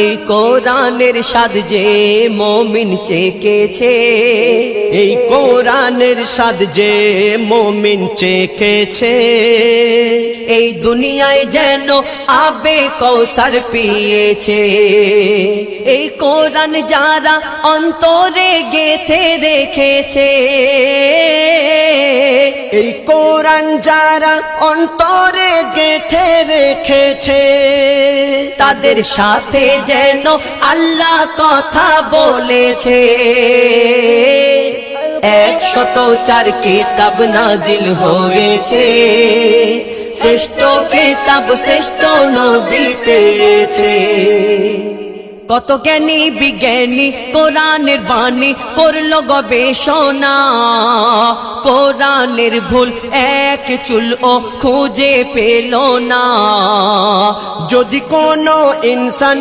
এই কোরআনের স্বাদ যে মুমিন চেখেছে, এই কোরআনের স্বাদ যে মুমিন চেখেছে, এই দুনিয়ায় যেন আবে কৌসার পিয়েছে। এই কোরআন যারা অন্তরে গেঁথে রেখেছে, এই কোরআন যারা অন্তরে গেঁথে রেখেছে, তাদের সাথে যেন আল্লাহ কথা বলেছে। 104 কিতাব নাজিল হয়েছে, শ্রেষ্ঠ কিতাব শ্রেষ্ঠ নবী পেয়েছে। কত জ্ঞানী বিজ্ঞানী কোরআনের বাণী করলো গবেষণা, কোরআনের ভুল এক চুলও খুঁজে পেল না। যদি কোনো ইনসান